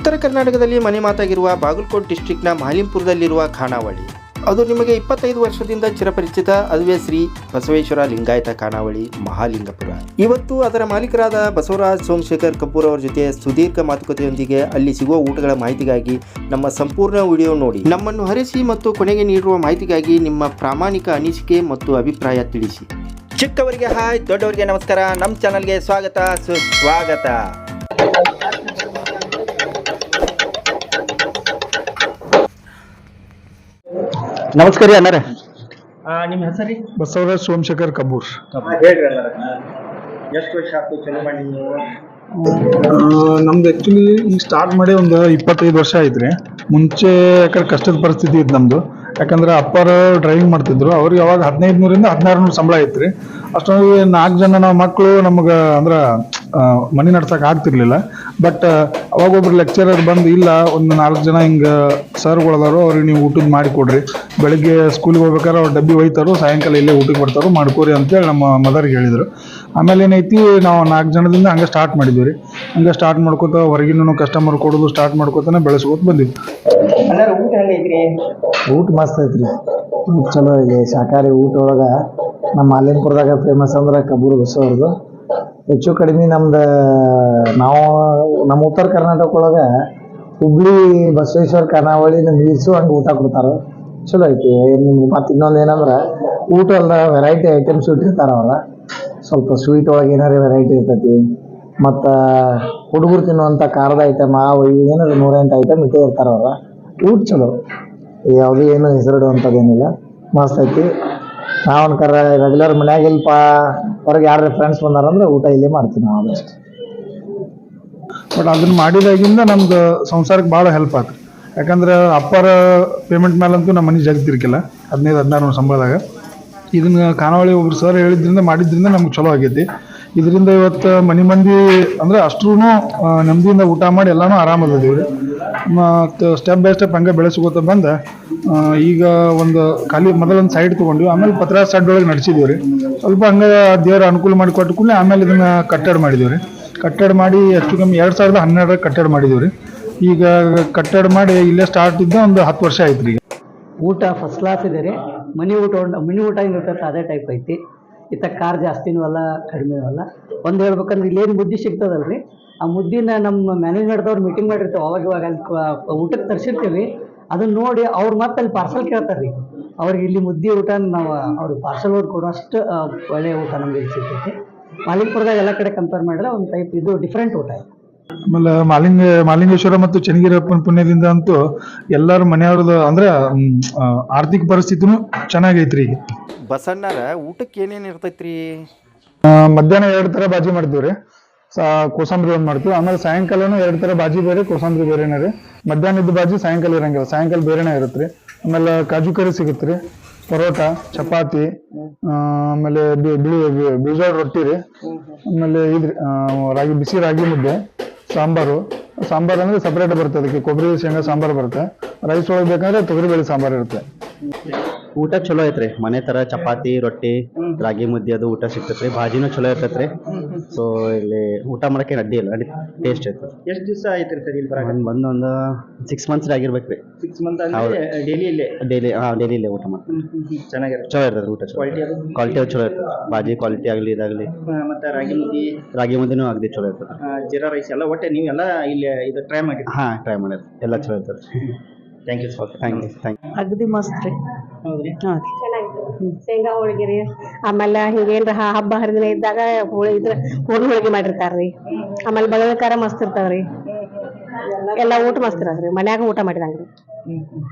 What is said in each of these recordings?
ಉತ್ತರ ಕರ್ನಾಟಕದಲ್ಲಿ ಮನೆ ಮಾತಾಗಿರುವ ಬಾಗಲಕೋಟೆ ಡಿಸ್ಟ್ರಿಕ್ಟ್ನ ಮಹಾಲಿಂಗಪುರದಲ್ಲಿರುವ ಖಾನಾವಳಿ ಅದು ನಿಮಗೆ 25 ವರ್ಷದಿಂದ ಚಿರಪರಿಚಿತ. ಅದುವೇ ಶ್ರೀ ಬಸವೇಶ್ವರ ಲಿಂಗಾಯತ ಖಾನಾವಳಿ ಮಹಾಲಿಂಗಪುರ. ಇವತ್ತು ಅದರ ಮಾಲೀಕರಾದ ಬಸವರಾಜ್ ಸೋಮಶೇಖರ್ ಕಪೂರ್ ಅವರ ಜೊತೆ ಸುದೀರ್ಘ ಮಾತುಕತೆಯೊಂದಿಗೆ ಅಲ್ಲಿ ಸಿಗುವ ಊಟಗಳ ಮಾಹಿತಿಗಾಗಿ ನಮ್ಮ ಸಂಪೂರ್ಣ ವಿಡಿಯೋ ನೋಡಿ. ನಮ್ಮನ್ನು ಹರಿಸಿ ಮತ್ತು ಕೊನೆಗೆ ನೀಡುವ ಮಾಹಿತಿಗಾಗಿ ನಿಮ್ಮ ಪ್ರಾಮಾಣಿಕ ಅನಿಸಿಕೆ ಮತ್ತು ಅಭಿಪ್ರಾಯ ತಿಳಿಸಿ. ಚಿಕ್ಕವರಿಗೆ ಹಾಯ್, ದೊಡ್ಡವರಿಗೆ ನಮಸ್ಕಾರ. ನಮ್ಮ ಚಾನಲ್ಗೆ ಸ್ವಾಗತ ಸುಸ್ವಾಗತ. ನಮಸ್ಕಾರ ರೀ ಅಣ್ಣಾರ. ನಿಮ್ಮ ಹೆಸರು ರೀ? ಬಸವರಾಜ್ ಸೋಮಶೇಖರ್ ಕಬೂರ್. ಹೇಳ್ರಿ ಅಣ್ಣಾರ, ಎಷ್ಟು ವರ್ಷ ಆಯ್ತು ಚಲೋ ಮಾಡಿ ನೀವು? ನಮ್ದು ಆ್ಯಕ್ಚುಲಿ ಈಗ ಸ್ಟಾರ್ಟ್ ಮಾಡಿ ಒಂದು 25 ವರ್ಷ ಆಯ್ತು ರೀ. ಮುಂಚೆ ಯಾಕಂದ್ರೆ ಕಷ್ಟದ ಪರಿಸ್ಥಿತಿ ಇತ್ತು ನಮ್ಮದು. ಯಾಕಂದ್ರೆ ಅಪ್ಪರು ಡ್ರೈವಿಂಗ್ ಮಾಡ್ತಿದ್ರು. ಅವ್ರಿಗೆ ಅವಾಗ 1500ರಿಂದ 1600 ಸಂಬಳ ಐತೆ ರೀ. ಅಷ್ಟೊಂದು 4 ಜನ ನಾವು ಮಕ್ಕಳು ನಮಗೆ ಅಂದ್ರೆ ಮನೆ ನಡ್ಸೋಕೆ ಆಗ್ತಿರ್ಲಿಲ್ಲ. ಬಟ್ ಅವಾಗ ಒಬ್ರು ಲೆಕ್ಚರರ್ ಬಂದು, ಇಲ್ಲ ಒಂದು 4 ಜನ ಹಿಂಗೆ ಸರ್ಗಳದಾರು, ಅವ್ರಿಗೆ ನೀವು ಊಟದ ಮಾಡಿ ಕೊಡ್ರಿ, ಬೆಳಿಗ್ಗೆ ಸ್ಕೂಲಿಗೆ ಹೋಗ್ಬೇಕಾದ್ರೆ ಅವ್ರು ಡಬ್ಬಿ ಒಯ್ತಾರೋ, ಸಾಯಂಕಾಲ ಇಲ್ಲೇ ಊಟಕ್ಕೆ ಬರ್ತಾರೋ ಮಾಡ್ಕೋರಿ ಅಂತೇಳಿ ನಮ್ಮ ಮದರ್ಗೆ ಹೇಳಿದರು. ಆಮೇಲೆ ಏನೈತಿ, ನಾವು 4 ಜನದಿಂದ ಹಂಗೆ ಸ್ಟಾರ್ಟ್ ಮಾಡಿದ್ವಿ ರೀ. ಹಂಗೆ ಸ್ಟಾರ್ಟ್ ಮಾಡ್ಕೋತ ಹೊರಗಿನ ಕಸ್ಟಮರ್ ಕೊಡೋದು ಸ್ಟಾರ್ಟ್ ಮಾಡ್ಕೋತಾನೆ ಬೆಳೆಸ್ಕೋತ ಬಂದಿದ್ವಿ. ಊಟ ಮಸ್ತ್ ಐತ್ರಿ, ಊಟ ಚಲೋ ಇದೆ. ಶಾಕಾಹಾರಿ ಊಟ ಒಳಗೆ ನಮ್ಮ ಮಹಾಲಿಂಗಪುರದಾಗ ಫೇಮಸ್ ಅಂದ್ರೆ ಕಬೂರ್ ಬಸವ್ರದ್ದು. ಹೆಚ್ಚು ಕಡಿಮೆ ನಾವು ನಮ್ಮ ಉತ್ತರ ಕರ್ನಾಟಕ ಒಳಗೆ ಹುಬ್ಳಿ ಬಸವೇಶ್ವರ ಖಾನಾವಳಿ ಮೀರ್ಸು ಹಂಗೆ ಊಟ ಕೊಡ್ತಾರೆ. ಚಲೋ ಐತಿ. ನಿಮ್ಗೆ ಮತ್ತು ಇನ್ನೊಂದು ಏನಂದ್ರೆ ಊಟ ಅಲ್ಲ, ವೆರೈಟಿ ಐಟಮ್ಸ್ ಇಟ್ಟಿರ್ತಾರೆ. ಅವ್ರ ಸ್ವಲ್ಪ ಸ್ವೀಟ್ ಒಳಗೆ ಏನಾರು ವೆರೈಟಿ ಇರ್ತೈತಿ. ಮತ್ತು ಹುಡುಗರು ತಿನ್ನುವಂಥ ಖಾರದ ಐಟಮ್ ಏನಾದ್ರು 108 ಐಟಮ್ ಇಟ್ಟೇ ಇರ್ತಾರೆ. ಅವ್ರ ಊಟ ಚಲೋ, ಯಾವುದೂ ಏನು ಹೆಸರಿಡುವಂಥದ್ದೇನಿಲ್ಲ, ಮಸ್ತ್ ಐತಿ. ನಾವು ರೆಗ್ಯುಲರ್ ಮನ್ಯಾಗ ಇಲ್ಪ ಹೊರಗೆ ಯಾರು ಫ್ರೆಂಡ್ಸ್ ಬಂದಾರಂದ್ರೆ ಊಟ ಇಲ್ಲೇ ಮಾಡ್ತೀವಿ ನಾವು ಅದಷ್ಟು. ಬಟ್ ಅದನ್ನು ಮಾಡಿದಾಗಿಂದ ನಮ್ದು ಸಂಸಾರಕ್ಕೆ ಭಾಳ ಹೆಲ್ಪ್ ಆಗ್ತದೆ. ಯಾಕಂದ್ರೆ ಅಪ್ಪರ ಪೇಮೆಂಟ್ ಮೇಲಂತೂ ನಮ್ಮ ಮನೆ ಜಗತ್ತಿರ್ಕಿಲ್ಲ 1500-1600 ಸಂಬಳದಾಗ. ಇದನ್ನು ಖಾನಾವಳಿ ಒಬ್ರು ಸರ್ ಹೇಳಿದ್ರಿಂದ ಮಾಡಿದ್ರಿಂದ ನಮ್ಗೆ ಚಲೋ ಆಗೈತಿ. ಇದರಿಂದ ಇವತ್ತು ಮಂದಿ ಅಂದರೆ ಅಷ್ಟೂ ನೆಮ್ಮದಿಯಿಂದ ಊಟ ಮಾಡಿ ಎಲ್ಲನೂ ಆರಾಮದಿದ್ದೀವಿ ರೀ. ಮತ್ತು ಸ್ಟೆಪ್ ಬೈ ಸ್ಟೆಪ್ ಹಂಗೆ ಬೆಳೆಸ್ಕೋತ ಬಂದ ಈಗ ಒಂದು ಖಾಲಿ ಮೊದಲೊಂದು ಸೈಡ್ ತೊಗೊಂಡ್ವಿ. ಆಮೇಲೆ ಪತ್ರ ಸೈಡ್ ಒಳಗೆ ನಡೆಸಿದ್ದೀವಿ ರೀ. ಸ್ವಲ್ಪ ಹಂಗೆ ದೇವರ ಅನುಕೂಲ ಮಾಡಿ ಕೊಟ್ಟು ಕೂಡಲೇ ಆಮೇಲೆ ಇದನ್ನು ಕಟ್ಟಡ ಮಾಡಿದ್ದೀವಿ ರೀ. ಕಟ್ಟಡ ಮಾಡಿ ಹೆಚ್ಚು ಕಮ್ಮಿ 2012 ಕಟ್ಟಡ ಮಾಡಿದ್ದೀವಿ ರೀ. ಈಗ ಕಟ್ಟಡ ಮಾಡಿ ಇಲ್ಲೇ ಸ್ಟಾರ್ಟ್ ಇದ್ದ ಒಂದು 10 ವರ್ಷ ಆಯ್ತು ರೀ. ಊಟ ಫಸ್ಟ್ ಕ್ಲಾಸ್ ಇದೆ ರೀ. ಮನೆ ಊಟ ಹೆಂಗಿರ್ತೈತೆ ಅದೇ ಟೈಪ್ ಐತಿ. ಇತ್ತ ಖಾರ ಜಾಸ್ತಿನೂ ಅಲ್ಲ, ಕಡಿಮೆನೂ ಅಲ್ಲ. ಒಂದು ಹೇಳ್ಬೇಕಂದ್ರೆ ಇಲ್ಲೇನು ಮುದ್ದೆ ಸಿಗ್ತದಲ್ಲ ರೀ, ಆ ಮುದ್ದಿನ ನಮ್ಮ ಮ್ಯಾನೇಜ್ಮೆಂಟ್ದವ್ರು ಮೀಟಿಂಗ್ ಮಾಡಿರ್ತೀವಿ. ಅವಾಗ ಅಲ್ಲಿ ಊಟಕ್ಕೆ ತರಿಸಿರ್ತೀವಿ. ಅದನ್ನ ನೋಡಿ ಅವ್ರು ಮತ್ತೆ ಅಲ್ಲಿ ಪಾರ್ಸಲ್ ಕೇಳ್ತಾರೆ ರೀ. ಅವ್ರಿಗೆ ಇಲ್ಲಿ ಮುದ್ದೆ ಊಟ ನಾವು ಅವ್ರಿಗೆ ಪಾರ್ಸಲ್ ಓದಿ ಕೊಡೋಷ್ಟು ಒಳ್ಳೆಯ ಊಟ ನಮಗೆ ಇಲ್ಲಿ ಸಿಗ್ತೈತಿ. ಮಾಲಿಂಗಪುರದಾಗ ಎಲ್ಲ ಕಡೆ ಕಂಪೇರ್ ಮಾಡಿದ್ರೆ ಒಂದು ಟೈಪ್ ಇದು ಡಿಫ್ರೆಂಟ್ ಊಟ ಇದೆ. ಆಮೇಲೆ ಮಾಲಿಂಗೇಶ್ವರ ಮತ್ತು ಚನ್ನಗಿರಪ್ಪನ ಪುಣ್ಯದಿಂದ ಅಂತೂ ಎಲ್ಲರೂ ಮನೆಯವ್ರದ್ದು ಅಂದ್ರೆ ಆರ್ಥಿಕ ಪರಿಸ್ಥಿತಿನೂ ಚೆನ್ನಾಗೈತ್ರಿ. ಈಗ ಬಸಣ್ಣರ ಊಟಕ್ಕೆ ಏನೇನು ಇರ್ತೈತ್ರಿ? ಮಧ್ಯಾಹ್ನ 2 ಥರ ಬಾಜಿ ಮಾಡ್ತೀವಿ ರೀ. ಕೋಸಂಬರಿ ಒಂದು ಮಾಡ್ತೀವಿ. ಆಮೇಲೆ ಸಾಯಂಕಾಲನೂ 2 ಥರ ಬಾಜಿ ಬೇರೆ, ಕೋಸಂಬರಿ ಬೇರೆನೇ ರೀ. ಮಧ್ಯಾಹ್ನದ ಬಾಜಿ ಸಾಯಂಕಾಲ ಇರಂಗಿಲ್ಲ, ಸಾಯಂಕಾಲ ಬೇರೆನೇ ಇರುತ್ತೆ ರೀ. ಆಮೇಲೆ ಕಾಜು ಕರಿ ಸಿಗುತ್ತೆ ರೀ, ಪರೋಟ, ಚಪಾತಿ, ಆಮೇಲೆ ಬೀಜೋಳ ರೊಟ್ಟಿ ರೀ. ಆಮೇಲೆ ಬಿಸಿ ರಾಗಿ ಮುದ್ದೆ, ಸಾಂಬಾರು ಅಂದ್ರೆ ಸಪ್ರೇಟ್ ಬರುತ್ತೆ. ಅದಕ್ಕೆ ಕೊಬ್ಬರಿ ಶೇಂಗಾ ಸಾಂಬಾರು ಬರುತ್ತೆ. ರೈಸ್ ಒಳಗೆ ಬೇಕಂದ್ರೆ ತೊಗರಿಬೇಳೆ ಸಾಂಬಾರು ಇರುತ್ತೆ. ಊಟ ಚಲೋ ಐತ್ರಿ. ಮನೆ ತರ ಚಪಾತಿ, ರೊಟ್ಟಿ, ರಾಗಿ ಮುದ್ದೆ ಅದು ಊಟ ಸಿಗ್ತೈತ್ರಿ. ಭಾಜಿನೂ ಚಲೋ ಇರ್ತೈತ್ರಿ. ಸೊ ಇಲ್ಲಿ ಊಟ ಮಾಡಕ್ಕೆ ಅಡ್ಡಿ ಇಲ್ಲ, ಟೇಸ್ಟ್ ಐತಿ. ಎಷ್ಟು ದಿವಸ ಆಯ್ತು ಸರ್ ಇಲ್ಲಿ ಬಂದು ಒಂದು 6 ಮಂತ್ಸ್ ಆಗಿರ್ಬೇಕ್ರಿ. 6 ಮಂತ್ ಅಂದ್ರೆ ಡೈಲಿ ಇಲ್ಲೇ ಊಟ ಮಾಡ್ತೀವಿ. ಚೆನ್ನಾಗಿರುತ್ತೆ, ಚಲೋ ಇರ್ತದೆ ಊಟ. ಕ್ವಾಲಿಟಿ ಚಲೋ ಇರ್ತದೆ. ಭಾಜಿ ಕ್ವಾಲಿಟಿ ಆಗಲಿ ಇದಾಗಲಿ. ಮತ್ತೆ ರಾಗಿ ಮುದ್ದೆನೂ ಆಗಲಿ ಚಲೋ ಇರ್ತದೆ. ಜೀರಾ ರೈಸ್ ಎಲ್ಲ ಒಟ್ಟೆ ನೀವೆಲ್ಲ ಇಲ್ಲಿ ಇದು ಟ್ರೈ ಮಾಡಿ? ಟ್ರೈ ಮಾಡಿರಿ, ಎಲ್ಲ ಚಲೋ ಇರ್ತದೆ. Thank you sir. Thank you. ಅಗದಿ ಮಸ್ತ್ ರೀ. ಹೌದ್ರಿ, ಚೆನ್ನಾಗಿತ್ತು. ಶೇಂಗಾ ಹೋಳಿಗೆ ರೀ. ಆಮೇಲೆ ಹಿಂಗೇನ್ರ ಹಬ್ಬ ಹರಿದಿನ ಇದ್ದಾಗ ಹೂರ್ಣ ಹೋಳಿಗೆ ಮಾಡಿರ್ತಾರ್ರಿ. ಆಮೇಲೆ ಬಗಲಕಾರ ಮಸ್ತ್ ಇರ್ತಾವ್ರಿ. ಎಲ್ಲ ಊಟ ಮಸ್ತ್ ಇರತ್ರಿ. ಮನ್ಯಾಗ ಊಟ ಮಾಡಿದಂಗ್ರಿ.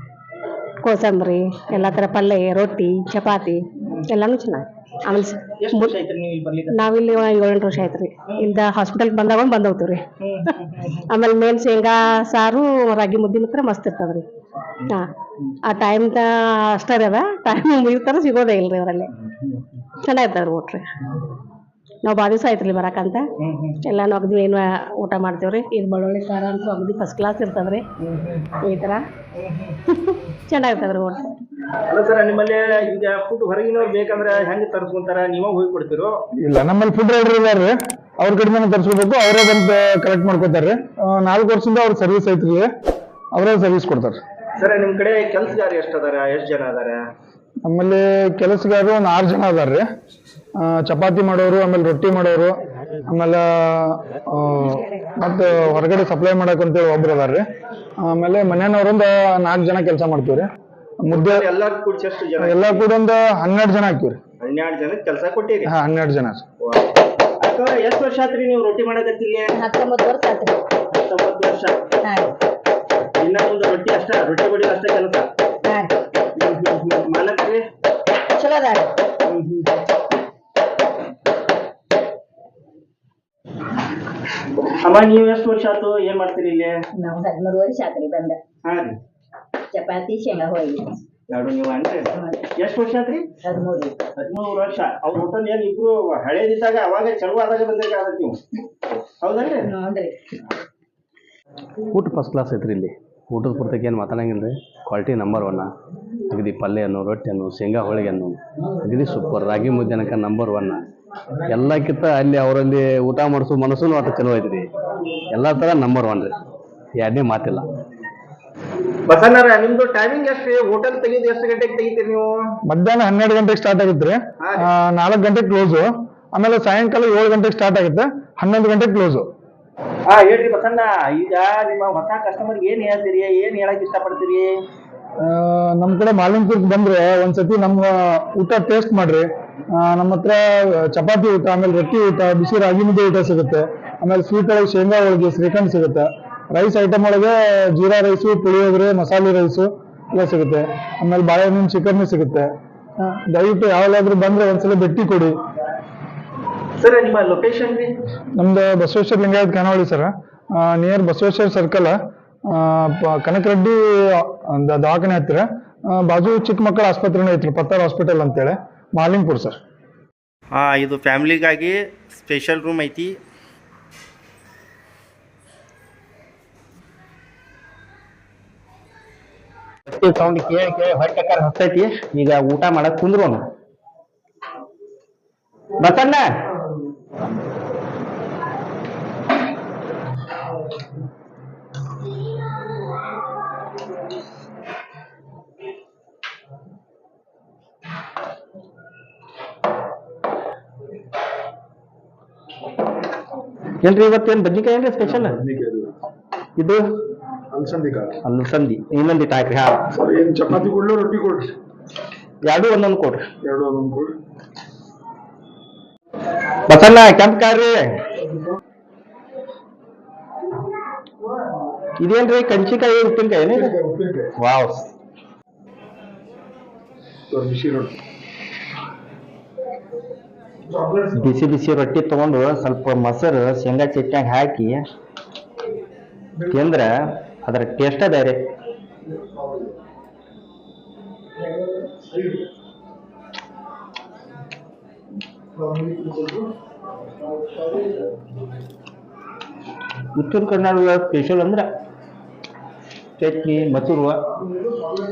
ಕೋಸಂಬರಿ, ಎಲ್ಲಾ ತರ ಪಲ್ಯ, ರೊಟ್ಟಿ, ಚಪಾತಿ ಎಲ್ಲಾನು ಚೆನ್ನಾಗಿ. ಆಮೇಲೆ ನಾವಿಲ್ಲಿ 7-8 ವರ್ಷ ಆಯ್ತ್ರಿ. ಇಲ್ದ ಹಾಸ್ಪಿಟಲ್ ಬಂದ್ ಹೋಗ್ತೀವ್ರಿ. ಆಮೇಲೆ ಮೇನ್ ಶೇಂಗಾ ಸಾರು, ರಾಗಿ ಮುದ್ದೆ ಮಾತ್ರ ಮಸ್ತ್ ಇರ್ತದ್ರಿ. ಆ ಟೈಮ್ ಅಷ್ಟೇ ಅದ, ಟೈಮ್ ಮುಗಿತಾರ ಸಿಗೋದೇ ಇಲ್ರಿ ಅವರಲ್ಲಿ. ಚೆನ್ನಾಗಿರ್ತಾವ್ರಿ ಊಟ ರೀ. ನಾವು ಭಾಳ ದಿವಸ ಆಯ್ತ್ರಿ ಬರಾಕಂತ. ಎಲ್ಲಾನು ಅಗದಿ ಏನು ಊಟ ಮಾಡ್ತೇವ್ರಿ. ಇದು ಬೆಳ್ಳುಳ್ಳಿ ಖಾರ ಅಂತೂ ಅಗದಿ ಫಸ್ಟ್ ಕ್ಲಾಸ್ ಇರ್ತದ್ರಿ. ಈ ಥರ ಚೆನ್ನಾಗಿರ್ತದ್ರಿ ಊಟ. ಅಲ್ಲ ಸರ್, ನಿಮ್ಮಲ್ಲಿ ಈಗ ಫುಡ್ ಹೊರಗಿನವ್ರು ಬೇಕಂದ್ರೆ ಹೆಂಗೆ ತರಿಸ್ಕೊಂತಾರ, ನೀವೇ ಹೋಗಿ ಕೊಡ್ತಿರೋ? ಇಲ್ಲ, ನಮ್ಮಲ್ಲಿ ಫುಡ್ ರೈಡರ್ ಇದಾರೆ, ಅವ್ರ ಕಡಿಮೆ ತರಿಸ್ಕೋಬೇಕು, ಅವರೇ ಬಂದು ಕಲೆಕ್ಟ್ ಮಾಡ್ಕೊತಾರೆ. 4 ವರ್ಷದಿಂದ ಅವ್ರ ಸರ್ವಿಸ್ ಐತ್ರಿ, ಅವರೇ ಸರ್ವಿಸ್ ಕೊಡ್ತಾರೆ. ಸರ್, ನಿಮ್ಮ ಕಡೆ ಕೆಲಸಗಾರ ಎಷ್ಟು ಅದಾರ, ಎಷ್ಟು ಜನ ಅದಾರ? ನಮ್ಮಲ್ಲಿ ಕೆಲಸಗಾರರು ಒಂದು 6 ಜನ ಅದಾರ್ರಿ. ಚಪಾತಿ ಮಾಡೋರು, ಆಮೇಲೆ ರೊಟ್ಟಿ ಮಾಡೋರು, ಆಮೇಲೆ ಮತ್ತೆ ಹೊರಗಡೆ ಸಪ್ಲೈ ಮಾಡಕ್ಕಂತೇಳಿ ಒಬ್ರು ಅದಾರ್ರಿ. ಆಮೇಲೆ ಮನೆಯವ್ರೊಂದು 4 ಜನ ಕೆಲಸ ಮಾಡ್ತೀವ್ರಿ. ಮುದ್ದೆ ಎಲ್ಲಾರು ಕೂಡಿ ಎಷ್ಟು ಜನ? ಎಲ್ಲ ಕೂಡ ಒಂದು 12 ಜನ ಹಾಕಿವ್ರಿ. 12 ಜನ ಕೆಲಸ ಕೊಟ್ಟಿರಿ? 12 ಜನ. ಎಷ್ಟು ವರ್ಷ ಆತ್ರಿ ನೀವು ರೊಟ್ಟಿ ಮಾಡಕತ್ತಿಲ್ಲ? 19 ವರ್ಷ ಆತ್ರಿ. 19 ವರ್ಷ. ಇನ್ನ ಒಂದು ರೊಟ್ಟಿ ಅಷ್ಟ, ರೊಟ್ಟಿ ಬಡಿ ಅಷ್ಟ ಕೆಲಸ. ಮಾಲಕ್ರಿ ಚಲೋ ಅದಾರ. ಅಮ್ಮ, ನೀವು ಎಷ್ಟು ವರ್ಷ ಆಯ್ತು ಏನ್ ಮಾಡ್ತೀರಿ ಇಲ್ಲಿ? ನಾವು 13 ವರ್ಷ ಆತ್ರಿ ಬಂದ. ಹಾ ರೀ. ಚಪಾತಿ ಶೇಂಗಾ ಹೋಳಿಗೆ ಎರಡು ನೀವು ಅನ್ರಿ? ಎಷ್ಟು ವರ್ಷ ಆತ್ರಿ? 13 ವರ್ಷ. ಅವ್ರ ಹೋಟೆಲ್ ಏನ್ ಇಬ್ರು ಹಳೇದಿದ್ದಾಗ ಅವಾಗ ಚಲೋ ಆದಾಗ ಬಂದಿರ್ಕಾಗತ್ತೆ ನೀವು, ಹೌದಲ್ರಿ? ನೋಡ್ರಿ ಊಟ ಫಸ್ಟ್ ಕ್ಲಾಸ್ ಐತ್ರಿ ಇಲ್ಲಿ. ಊಟದ ಪುರ್ತಕ್ಕೆ ಏನು ಮಾತಾಡಂಗಿಲ್ಲ ರೀ. Quality number 1. ಅಗದಿ ಪಲ್ಯನು, ರೊಟ್ಟಿಯನ್ನು, ಶೇಂಗಾ ಹೋಳಿಗೆಯನ್ನು ಅಗದಿ ಸೂಪರ್. ರಾಗಿ ಮುದ್ದೆನಕ ನಂಬರ್ 1. ಎಲ್ಲಕ್ಕಿಂತ ಅಲ್ಲಿ ಅವರಲ್ಲಿ ಊಟ ಮಾಡಿಸೋ ಮನಸ್ಸು ಒಟ್ಟು ಚಲೋ ಐತ್ರಿ. ಎಲ್ಲ ಥರ ನಂಬರ್ 1 ರೀ, ಎರಡನೇ ಮಾತಿಲ್ಲ. ಬಸಣ್ಣರ, ನಿಮ್ದು ಟೈಮಿಂಗ್ ಎಷ್ಟು? ಹೋಟೆಲ್ ತೆಗಿದು ಎಷ್ಟು ಗಂಟೆಗೆ ತೆಗಿತೀರಿ ನೀವು? ಮಧ್ಯಾಹ್ನ 12 ಗಂಟೆಗೆ ಸ್ಟಾರ್ಟ್ ಆಗುತ್ತೆ, 4 ಗಂಟೆಗೆ ಕ್ಲೋಸು. ಆಮೇಲೆ ಸಾಯಂಕಾಲ 7 ಗಂಟೆಗೆ ಸ್ಟಾರ್ಟ್ ಆಗುತ್ತೆ, 11 ಗಂಟೆಗೆ ಕ್ಲೋಸು. ಹೇಳ್ರಿ ಬಸಣ್ಣ, ಈಗ ನಿಮ್ಮ ಹೊಸ ಕಸ್ಟಮರ್ಗೆ ಏನ್ ಹೇಳ್ತೀರಿ, ಏನ್ ಹೇಳಕ್ ಇಷ್ಟಪಡ್ತೀರಿ? ನಮ್ಮ ಕಡೆ ಮಾಲಿಂಪುರಕ್ಕೆ ಬಂದ್ರೆ ಒಂದ್ಸತಿ ನಮ್ಮ ಊಟ ಟೇಸ್ಟ್ ಮಾಡ್ರಿ. ನಮ್ಮ ಹತ್ರ ಚಪಾತಿ ಊಟ, ಆಮೇಲೆ ರೊಟ್ಟಿ ಊಟ, ಬಿಸಿ ರಾಗಿ ಮುದ್ದೆ ಊಟ ಸಿಗುತ್ತೆ. ಆಮೇಲೆ ಸ್ವೀಟ್ ಒಳಗೆ ಶೇಂಗಾ ಹೋಳಿಗೆ, ಶ್ರೀಖಂಡ್ ಸಿಗುತ್ತೆ. ರೈಸ್ ಐಟಮ್ ಒಳಗೆ ಜೀರಾ ರೈಸು, ಪುಳಿಯೋಗರೆ, ಮಸಾಲೆ ರೈಸು ಎಲ್ಲ ಸಿಗುತ್ತೆ. ಆಮೇಲೆ ಬಾಳೆಹಣ್ಣಿನ ಚಿಕನ್ ಸಿಗುತ್ತೆ. ದಯವಿಟ್ಟು ಯಾವಾಗಾದ್ರೂ ಬಂದ್ರೆ ಒಂದ್ಸಲ ಭೇಟಿ ಕೊಡಿ. ಸರ್, ನಿಮ್ಮ ಲೊಕೇಶನ್ ರೀ? ನಮ್ದು ಬಸವೇಶ್ವರ ಲಿಂಗಾಯತ್ ಖಾನಾವಳಿ sir, near Basaveshwara circle, Kanakareddy ದವಾಖಾನೆ ಹತ್ತಿರ, ಬಾಜು ಚಿಕ್ಕ ಮಕ್ಕಳ ಆಸ್ಪತ್ರೆನೇ ಐತ್ರಿ, ಪತ್ತಾರ್ ಹಾಸ್ಪಿಟಲ್ ಅಂತೇಳಿ, ಮಾಲಿಂಗ್ಪುರ್ ಸರ್. ಇದು ಫ್ಯಾಮಿಲಿಗಾಗಿ ಸ್ಪೆಷಲ್ ರೂಮ್ ಐತಿ. ಸೌಂಡ್ ಕೇಳಿ ಕೇಳಿ ಹೊಟ್ಟೆ ಹತ್ತೈತಿ. ಈಗ ಊಟ ಮಾಡಕ್ ಕುಂದ್ರು ಬಸಣ್ಣ. ಏನ್ರಿ ಇವತ್ತೇನ್ ಬದ್ನಿಕಾಯಿ ಏನ್ರಿ ಸ್ಪೆಷಲ್? ಇದು ಅಲಸಂದಿ ಇನ್ನೊಂದಿಟ್ಟು ಹಾಕ್ರಿ. ಹಾ, ಚಪಾತಿ ಕೊಡ್ಲಿ, ರೊಟ್ಟಿ ಕೊಡ್ರಿ? ಎರಡು ಒಂದೊಂದು ಕೊಡ್ರಿ. ಕೊಡ್ರಿ. ಬಸಣ್ಣ, ಕೆಂಪ್ ಕಾರ್ರಿ ಇದೇನ್ರಿ? ಕಂಚಿಕಾಯಿ, ಉಪ್ಪಿನಕಾಯಿ? ವಾವ್. ಬಿಸಿ ಬಿಸಿ ರೊಟ್ಟಿ ತಗೊಂಡು ಸ್ವಲ್ಪ ಮೊಸರು ಶೇಂಗಾ ಚಟ್ನ್ಯಾಗ ಹಾಕಿ ತಿಂದ್ರ ಅದರ ಟೇಸ್ಟ ಬೇರೆ. ಉತ್ತರ ಕರ್ನಾಟಕದ ಸ್ಪೆಷಲ್ ಅಂದ್ರೆ ಚಟ್ನಿ, ಮೊಸರು.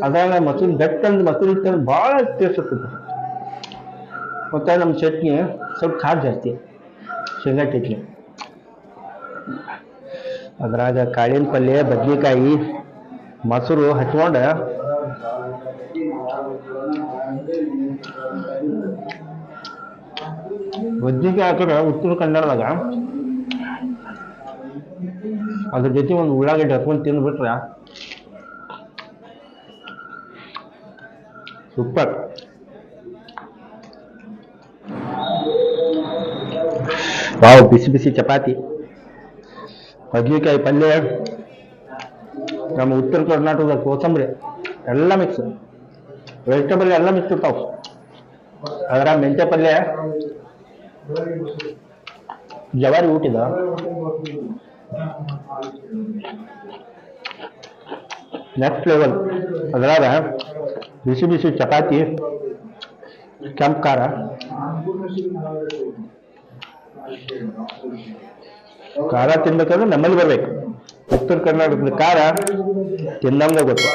ಅದ್ರಾಗ ಮೊಸರು ಗಟ್ಟಂದು ಮೊಸರು ಇರ್ತಂದ್ರೆ ಭಾಳ ಟೇಸ್ಟ್ ಇರ್ತದೆ. ಮತ್ತು ನಮ್ಮ ಚಟ್ನಿ ಸ್ವಲ್ಪ ಖಾರ ಜಾಸ್ತಿ, ಶೇಂಗಾ ಚಟ್ನಿ. ಅದ್ರಾಗ ಕಾಳಿನ ಪಲ್ಯ, ಬದ್ನಿಕಾಯಿ, ಮೊಸರು ಹಚ್ಕೊಂಡು ಬದ್ನಿಕಾಯಿ ಹಾಕಿದ್ರೆ ಉತ್ತರ ಕನ್ನಡದಾಗ ಅದ್ರ ಜೊತೆ ಒಂದು ಉಳ್ಳಾಗಡ್ಡಿ ಹಚ್ಕೊಂಡು ತಿಂದ್ಬಿಟ್ರೆ ಸೂಪರ್. ವಾವ್, ಬಿಸಿ ಬಿಸಿ ಚಪಾತಿ, ಬದ್ನಿಕಾಯಿ ಪಲ್ಯ, ನಮ್ಮ ಉತ್ತರ ಕರ್ನಾಟಕದ ಕೋಸಂಬರಿ ಎಲ್ಲ ಮಿಕ್ಸ್, ವೆಜಿಟೇಬಲ್ ಎಲ್ಲ ಮಿಕ್ಸ್ ಇರ್ತಾವ. ಅದರ ಮೆಂತ್ಯ ಪಲ್ಯ, ಜವಾರಿ ಊಟಿದ ನೆಕ್ಸ್ಟ್ ಲೆವೆಲ್. ಅದ್ರಾಗ ಬಿಸಿ ಬಿಸಿ ಚಪಾತಿ, ಕೆಂಪು ಖಾರ, ಖಾರ ತಿನ್ಬೇಕಾದ್ರೆ ನಮ್ಮಲ್ಲಿ ಬರ್ಬೇಕು. ಉತ್ತರ ಕರ್ನಾಟಕದ ಖಾರ ತಿನ್ನಂಗ ಗೊತ್ತು.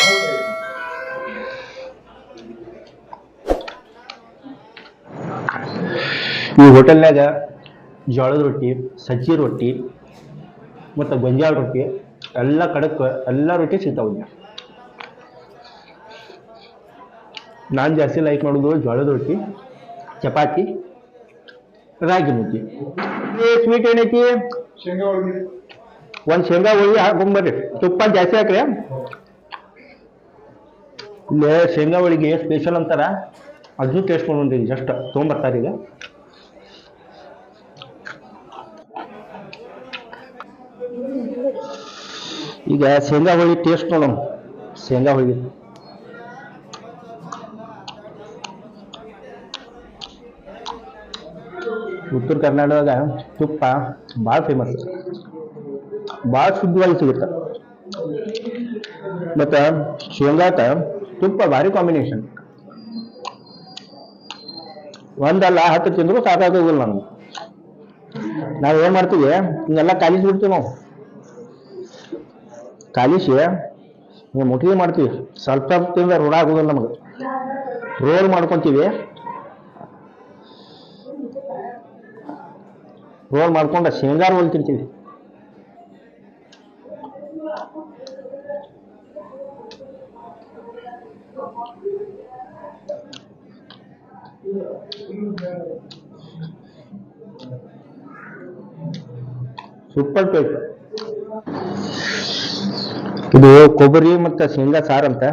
ಈ ಹೋಟೆಲ್ನಾಗ ಜೋಳದ ರೊಟ್ಟಿ, ಸಜ್ಜಿ ರೊಟ್ಟಿ ಮತ್ತು ಗೊಂಜಾಳ ರೊಟ್ಟಿ ಎಲ್ಲ ಕಡಕ್ ಎಲ್ಲ ರೊಟ್ಟಿ ಸಿಗ್ತಾವೆ. ನಾನು ಜಾಸ್ತಿ ಲೈಕ್ ಮಾಡೋದು ಜೋಳದ ರೊಟ್ಟಿ, ಚಪಾತಿ, ರಾಗಿ ಮುದ್ದೆ. ಸ್ವೀಟ್ ಏನೈತಿ? ಒಂದು ಶೇಂಗಾ ಹೋಳಿಗೆ ಹಾಕೊಂಬರ್ರಿ, ತುಪ್ಪ ಜಾಸ್ತಿ ಹಾಕ್ರಿ. ಇಲ್ಲೇ ಶೇಂಗಾ ಹೋಳಿಗೆ ಸ್ಪೆಷಲ್ ಅಂತಾರ, ಅದನ್ನು ಟೇಸ್ಟ್ ಮಾಡ್ಕೊಂಡ್ರಿ. ಜಸ್ಟ್ ತೊಗೊಂಬರ್ತಾರೆ ಈಗ ಶೇಂಗಾ ಹೋಳಿಗೆ ಟೇಸ್ಟ್ ನೋಡೋಣ. ಶೇಂಗಾ ಹೋಳಿಗೆ ಉತ್ತರ ಕರ್ನಾಟಕದಾಗ ತುಪ್ಪ ಭಾಳ ಫೇಮಸ್, ಭಾಳ ಶುದ್ಧವಾಗಿ ಸಿಗುತ್ತೆ. ಮತ್ತು ಶೇಂಗಾಕ ತುಪ್ಪ ಭಾರಿ ಕಾಂಬಿನೇಷನ್. ಒಂದಲ್ಲ 10 ತಿಂದ್ರು ಸಾಕಾಗೋದಿಲ್ಲ ನಮ್ಗೆ. ನಾವು ಏನು ಮಾಡ್ತೀವಿ, ಹಿಂಗೆಲ್ಲ ಕಾಲಿಸ್ಬಿಡ್ತೀವಿ. ನಾವು ಕಾಲಿಸಿ ಮುಟ್ಟಿಗೆ ಮಾಡ್ತೀವಿ. ಸ್ವಲ್ಪ ತಿಂದ್ರೆ ರೋಡ್ ಆಗೋದಿಲ್ಲ ನಮಗೆ. ರೋಲ್ ಮಾಡ್ಕೊತೀವಿ. ರೋಲ್ ಮಾಡ್ಕೊಂಡು ಶೇಂಗಾ ರೋಲ್ ತಿಂತೀವಿ. Super taste. ಇದು ಕೊಬ್ಬರಿ ಮತ್ತು ಶೇಂಗಾ ಸಾರು ಅಂತ.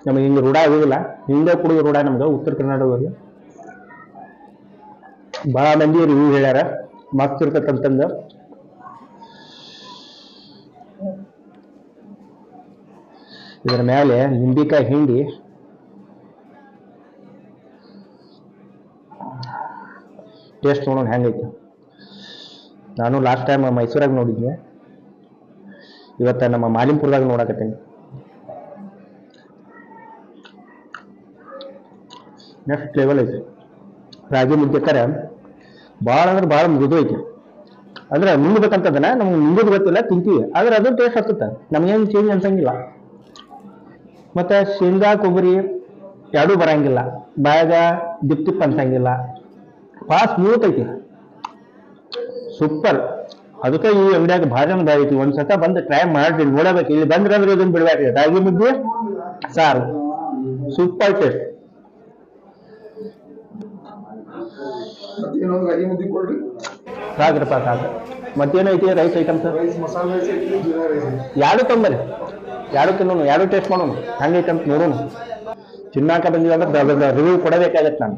ನಮಗೆ ಹಿಂಗೆ ರೂಢ ಆಗೋದಿಲ್ಲ. ಹಿಂಗೆ ಕುಡಿದು ರೂಢ ನಮ್ಗೆ ಉತ್ತರ ಕರ್ನಾಟಕದಲ್ಲಿ. ಭಾಳ ಮಂದಿ ರಿವ್ಯೂ ಹೇಳ್ಯಾರ, ಮಸ್ತ್ ಇರ್ತಕ್ಕಂತಂದು. ಇದರ ಮೇಲೆ ನಿಂಬಿಕಾಯಿ ಹಿಂಡಿ ಟೇಸ್ಟ್ ನೋಡೋಣ ಹೆಂಗೈತೆ. ನಾನು ಲಾಸ್ಟ್ ಟೈಮ್ ಮೈಸೂರಾಗ ನೋಡಿದ್ದೆ, ಇವತ್ತು ನಮ್ಮ ಮಾಲಿಂಪುರದಾಗ ನೋಡಕತ್ತೀನಿ. ನೆಕ್ಸ್ಟ್ ಲೆವೆಲ್ ಐತೆ. ರಾಗಿ ಮುದ್ದೆ ಕರೆ ಭಾಳ ಅಂದ್ರೆ ಭಾಳ ಮೃದು ಐತಿ. ಅಂದ್ರೆ ನುಂಗ್ಬೇಕಂತದನ ನಮ್ಗೆ ನುಂಗೋದು ಗೊತ್ತಿಲ್ಲ, ತಿಂತೀವಿ. ಆದ್ರೆ ಅದು ಟೇಸ್ಟ್ ಹತ್ತುತ್ತೆ, ನಮಗೇನು ಚೇಂಜ್ ಅನ್ಸಂಗಿಲ್ಲ. ಮತ್ತು ಶೇಂಗಾ ಕೊಬ್ಬರಿ ಎರಡೂ ಬರಂಗಿಲ್ಲ, ಬಾಯಾಗ ದಿಪ್ ದಿಪ್ ಅನ್ಸಂಗಿಲ್ಲ. ಭಾಳ ಸ್ಮೂತ್ ಐತಿ, ಸೂಪರ್. ಅದಕ್ಕೆ ಈ ಅಂಗಡಿಯಾಗ ಭಾರಿ ಒಂದು ಐತಿ. ಒಂದ್ಸತ ಬಂದು ಟ್ರೈ ಮಾಡ್ರಿ, ನೋಡಬೇಕು. ಇಲ್ಲಿ ಬಂದ್ರೆ ಅಂದ್ರೆ ಇದನ್ನು ಬಿಡಬೇಡ್ರಿ. ರಾಗಿ ಮುದ್ದೆ ಸಾರು ಸೂಪರ್ ಟೇಸ್ಟ್. ಸಾಕ್ರಪ್ಪ ಸಾಕು. ಮತ್ತೇನೈತಿ ರೈಸ್ ಐಟಮ್ಸ್? ಎರಡು ತೊಂಬರಿ, ಎರಡು ತಿನ್ನೋಣ, ಎರಡು ಟೇಸ್ಟ್ ಮಾಡೋಣ ಹಂಗೈತೆ ಅಂತ ನೋಡೋಣ. ಚಿನ್ನಾಕ ಬಂದಿವಿ ಅಂದ್ರೆ ರಿವ್ಯೂ ಕೊಡಬೇಕಾಗತ್ತೆ ನಾನು.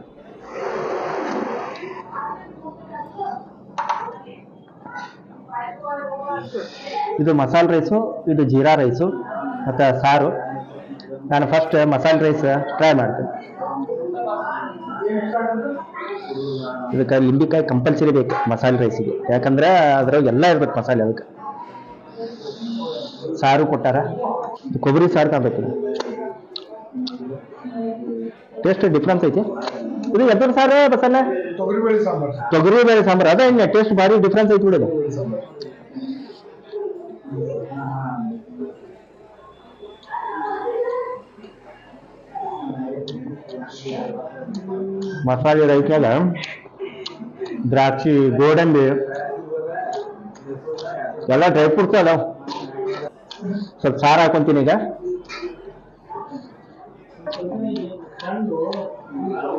ಇದು ಮಸಾಲೆ ರೈಸು, ಇದು ಜೀರಾ ರೈಸು ಮತ್ತು ಸಾರು. ನಾನು ಫಸ್ಟ್ ಮಸಾಲೆ ರೈಸ್ ಟ್ರೈ ಮಾಡ್ತೀನಿ. ಇದಕ್ಕೆ ಲಿಂಬಿಕಾಯಿ ಕಂಪಲ್ಸರಿ ಬೇಕು ಮಸಾಲೆ ರೈಸಿಗೆ, ಯಾಕಂದ್ರೆ ಅದ್ರಾಗ ಎಲ್ಲ ಇರ್ಬೇಕು ಮಸಾಲೆ. ಅದಕ್ಕೆ ಸಾರು ಕೊಟ್ಟಾರ, ಕೊಬ್ಬರಿ ಸಾರು ಕಾಣಬೇಕು. ಟೇಸ್ಟ್ ಡಿಫ್ರೆನ್ಸ್ ಐತಿ. ಇದು ಎದ್ರ ಸಾರು ಮಸಾಲೆ? ತೊಗರಿಬೇಳೆ ಸಾಂಬಾರು. ಅದೇ ಹಿಂಗೆ ಟೇಸ್ಟ್ ಭಾರಿ ಡಿಫ್ರೆನ್ಸ್ ಐತಿ ಬಿಡೋದು. ಮಸಾಲೆ ರೈಸ್ನಾಗ ದ್ರಾಕ್ಷಿ, ಗೋಡಂಬಿ ಎಲ್ಲ ಡ್ರೈ ಫ್ರೂಟ್ಸ್ ಅದಾವ. ಸ್ವಲ್ಪ ಸಾರು ಹಾಕೊಂತೀನಿ ಈಗ.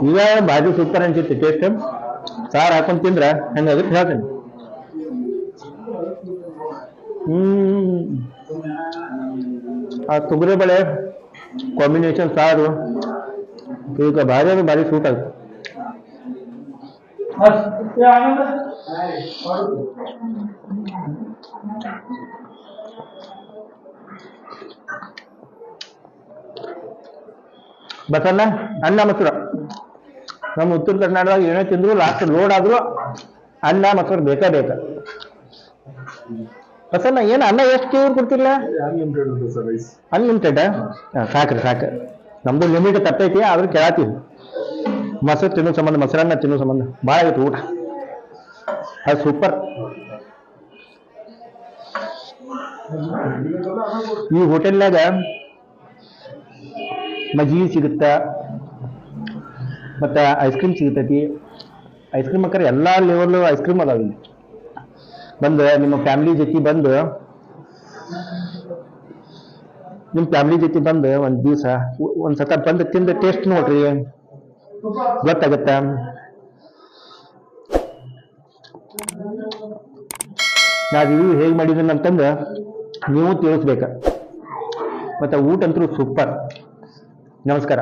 ಈಗ ಭಾರಿ ಸೂಪರ್ ಅನ್ಸುತ್ತೆ ಟೇಸ್ಟ್. ಸಾರು ಹಾಕೊಂಡ್ ತಿಂದ್ರೆ ಹೆಂಗಾಗುತ್ತೆ ಹೇಳ್ತೀನಿ. ಆ ತೊಗರಿಬೇಳೆ ಕಾಂಬಿನೇಷನ್ ಸಾರು ಈಗ ಭಾರಿ ಅಂದ್ರೆ ಭಾರಿ ಸೂಟ್ ಆಗುತ್ತೆ. ಬಸಣ್ಣ ಅನ್ನ ಮೊಸರು. ನಮ್ಮ ಉತ್ತರ ಕರ್ನಾಟಕದಾಗ ಏನೇ ತಿಂದ್ರು ಲಾಸ್ಟ್ ಲೋಡ್ ಆದ್ರೂ ಅನ್ನ ಮೊಸರು ಬೇಕಾ ಬೇಕಾ. ಬಸಣ್ಣ ಏನು ಅನ್ನ ಎಷ್ಟು ಕೊಡ್ತಿಲ್ಲ? ಅನ್ಲಿಮಿಟೆಡ್. ಸಾಕ್ರಿ ಸಾಕು. ನಮ್ದು ಲಿಮಿಟ್ ತಪ್ಪೈತಿ, ಆದ್ರೂ ಕೇಳತ್ತೀವಿ. ಮೊಸರು ತಿನ್ನೋ ಸಂಬಂಧ, ಮೊಸರನ್ನ ತಿನ್ನೋ ಸಂಬಂಧ ಭಾಳ ಆಗೈತಿ ಊಟ. ಅದು ಸೂಪರ್. ಈ ಹೋಟೆಲ್ನಾಗ ಮಜ್ಜಿಗೆ ಸಿಗುತ್ತ, ಮತ್ತು ಐಸ್ ಕ್ರೀಮ್ ಸಿಗ್ತೈತಿ. ಐಸ್ ಕ್ರೀಮ್ ಅಕ್ಕಾರ ಎಲ್ಲ ಲೆವೆಲ್ ಐಸ್ ಕ್ರೀಮ್ ಅದಾವ ಇಲ್ಲಿ. ಬಂದು ನಿಮ್ಮ ಫ್ಯಾಮಿಲಿ ಜೊತೆ ಬಂದು ಒಂದು ದಿವಸ ಒಂದು ಸತ ಬಂದು ತಿಂದು ಟೇಸ್ಟ್ ನೋಡ್ರಿ, ಗೊತ್ತಾಗತ್ತ. ನಾ ರಿವ್ಯೂ ಹೇಗೆ ಮಾಡಿದ್ದೀನಿ ಅಂತಂದು ನೀವು ತಿಳಿಸ್ಬೇಕ. ಮತ್ತು ಊಟ ಅಂತೂ ಸೂಪರ್. ನಮಸ್ಕಾರ.